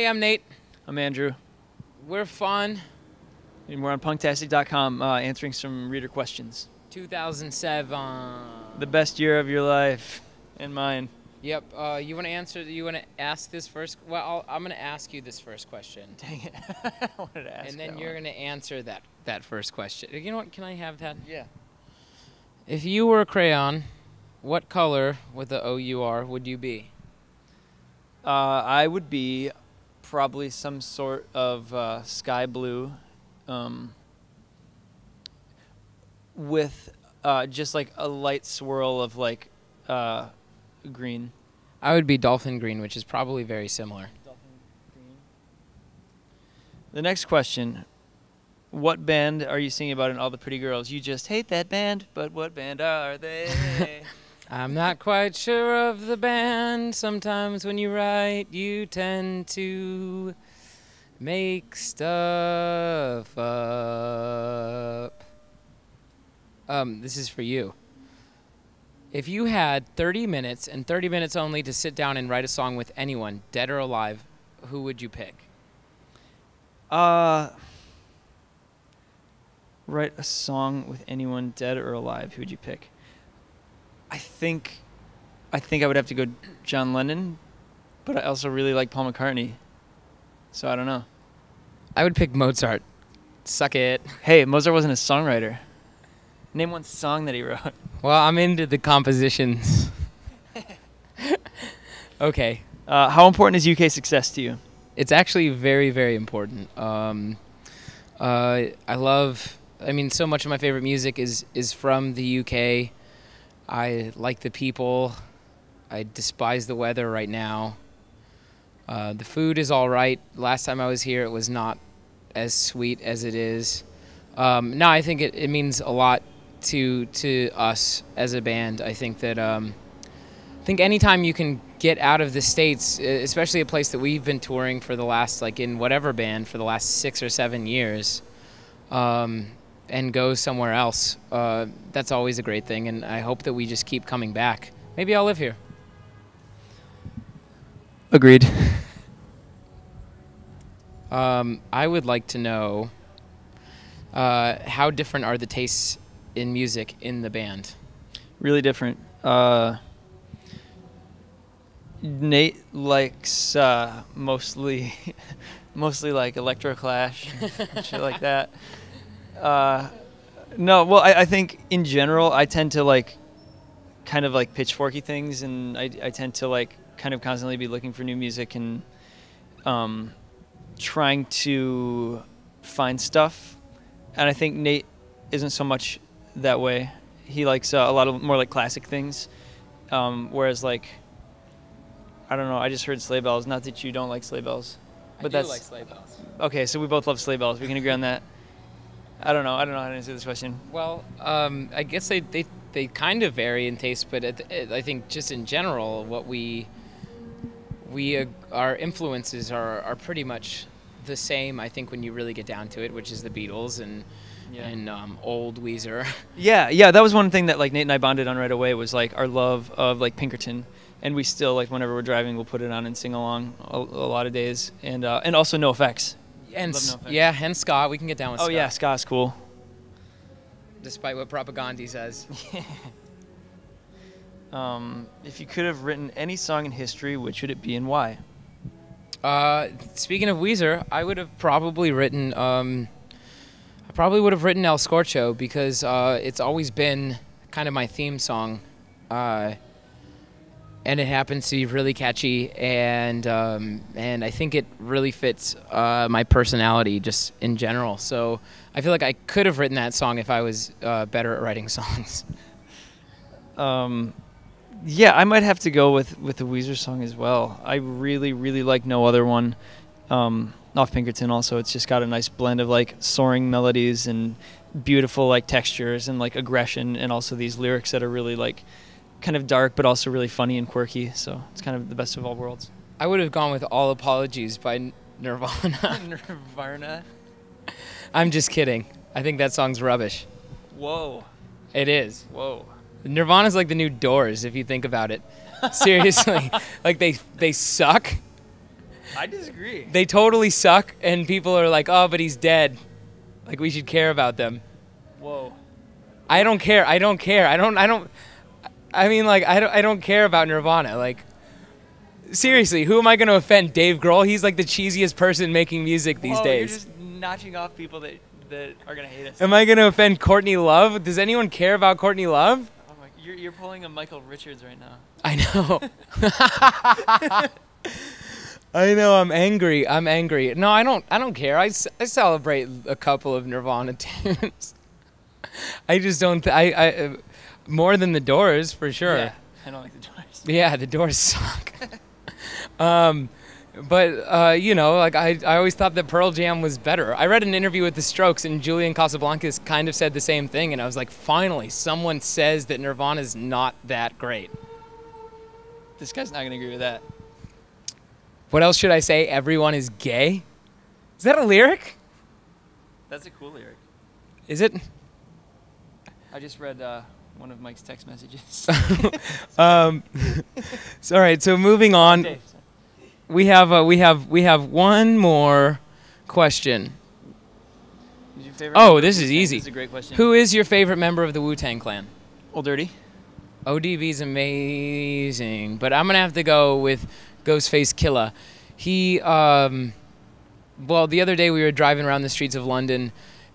Hey, I'm Nate. I'm Andrew. We're fun. And we're on punktastic.com answering some reader questions. 2007. The best year of your life and mine. Yep. You want to answer? You want to ask this first? Well, I'm going to ask you this first question. Dang it. I wanted to ask And then that you're one. going to answer that first question. You know what? Can I have that? Yeah. If you were a crayon, what color with the O-U-R would you be? I would be probably some sort of sky blue with just like a light swirl of like green. I would be dolphin green, which is probably very similar. The next question. What band are you singing about in All the Pretty Girls? You just hate that band, but what band are they? I'm not quite sure of the band. Sometimes when you write, you tend to make stuff up. This is for you. If you had 30 minutes and 30 minutes only to sit down and write a song with anyone, dead or alive, who would you pick? Write a song with anyone, dead or alive. Who would you pick? I think I would have to go John Lennon, but I also really like Paul McCartney. So I don't know. I would pick Mozart. Suck it. Hey, Mozart wasn't a songwriter. Name one song that he wrote. Well, I'm into the compositions. Okay. How important is UK success to you? It's actually very, very important. I mean, so much of my favorite music is from the UK. I like the people. I despise the weather right now. The food is all right. Last time I was here, it was not as sweet as it is. No, I think it means a lot to us as a band. I think that I think anytime you can get out of the States, especially a place that we've been touring for the last, like in whatever band, for the last 6 or 7 years, and go somewhere else, that's always a great thing, and I hope that we just keep coming back. Maybe I'll live here. Agreed. I would like to know how different are the tastes in music in the band? Really different. Nate likes mostly like electroclash and shit like that. No, well, I think in general I tend to like kind of like pitchforky things, and I tend to like kind of constantly be looking for new music and trying to find stuff. And I think Nate isn't so much that way. He likes a lot of more like classic things, whereas like I don't know. I just heard Sleigh Bells. Not that you don't like Sleigh Bells, but I do like Sleigh Bells. Okay, so we both love Sleigh Bells. We can agree on that. I don't know how to answer this question. Well, I guess they kind of vary in taste, but I think just in general, what our influences are pretty much the same. I think when you really get down to it, which is the Beatles and old Weezer. Yeah, that was one thing that like Nate and I bonded on right away, was like our love of like Pinkerton, and we still like whenever we're driving we'll put it on and sing along a lot of days, and also No Effects. And love No Effects. yeah, and ska. We can get down with ska. Oh yeah, ska's cool. Despite what propaganda says. If you could have written any song in history, which would it be and why? Speaking of Weezer, I would have probably written El Scorcho, because it's always been kind of my theme song, and it happens to be really catchy, and I think it really fits my personality just in general. So I feel like I could have written that song if I was better at writing songs. Yeah, I might have to go with the Weezer song as well. I really, really like No Other One off Pinkerton also. It's just got a nice blend of like soaring melodies and beautiful like textures and like aggression, and also these lyrics that are really like kind of dark but also really funny and quirky. So it's kind of the best of all worlds. I would have gone with All Apologies by Nirvana. Nirvana? I'm just kidding. I think that song's rubbish. Whoa. It is. Whoa. Nirvana's like the new Doors, if you think about it. Seriously. Like, they suck, I disagree. They totally suck, and people are like, oh, but he's dead. Like, we should care about them. Whoa. I don't care. I don't care about Nirvana. Like, seriously, who am I going to offend? Dave Grohl? He's like the cheesiest person making music these days. You're just notching off people that are going to hate us. Am I going to offend Courtney Love? Does anyone care about Courtney Love? Oh my, you're pulling a Michael Richards right now. I know. I know. I'm angry. No, I don't care. I celebrate a couple of Nirvana tunes. I just don't. I more than the Doors for sure. Yeah, I don't like the Doors. Yeah, the Doors suck. But you know, like I always thought that Pearl Jam was better. I read an interview with the Strokes, and Julian Casablancas kind of said the same thing, and I was like, finally, someone says that Nirvana's not that great. This guy's not gonna agree with that. What else should I say? Everyone is gay? Is that a lyric? That's a cool lyric. Is it? I just read one of Mike's text messages. So, all right. So moving on, Dave, we have one more question. who's your favorite Oh, member of this is Wu-Tang? easy. This is a great question. Who is your favorite member of the Wu-Tang Clan? Old Dirty. ODB's amazing, but I'm gonna have to go with Ghostface Killah. He, well, the other day we were driving around the streets of London,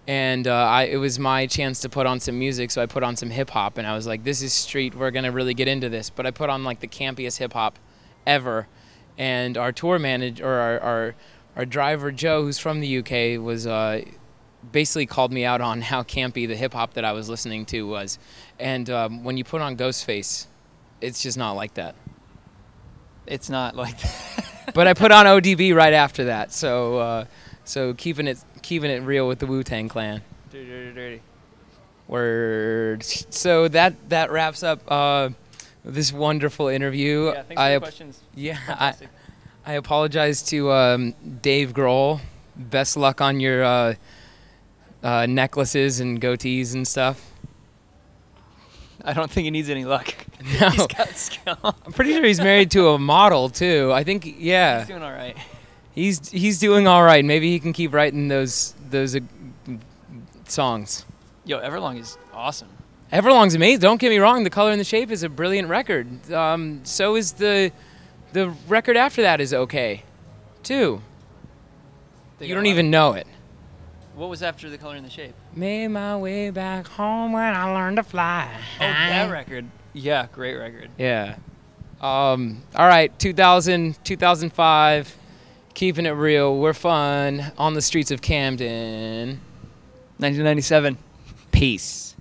and it was my chance to put on some music, so I put on some hip hop, and I was like, "This is street. We're gonna really get into this." But I put on like the campiest hip hop ever, and our tour manager, or our driver Joe, who's from the UK, was basically called me out on how campy the hip hop that I was listening to was. And when you put on Ghostface, it's just not like that. It's not like that. But I put on ODB right after that, so keeping it real with the Wu-Tang Clan. Dirty. Word. So that wraps up this wonderful interview. Yeah, thanks for the questions. Yeah, Fantastic. I apologize to Dave Grohl. Best luck on your necklaces and goatees and stuff. I don't think he needs any luck. No. He's got skill. I'm pretty sure he's married to a model too. I think, yeah. He's doing all right. He's doing all right. Maybe he can keep writing those songs. Yo, Everlong is awesome. Everlong's amazing. Don't get me wrong. The Color and the Shape is a brilliant record. So is the record after that is okay, too. You don't even know it. What was after The Color and the Shape? Made my way back home when I learned to fly. Oh, that record. Yeah, great record. Yeah. All right, 2000, 2005, keeping it real. We're fun on the streets of Camden. 1997. Peace.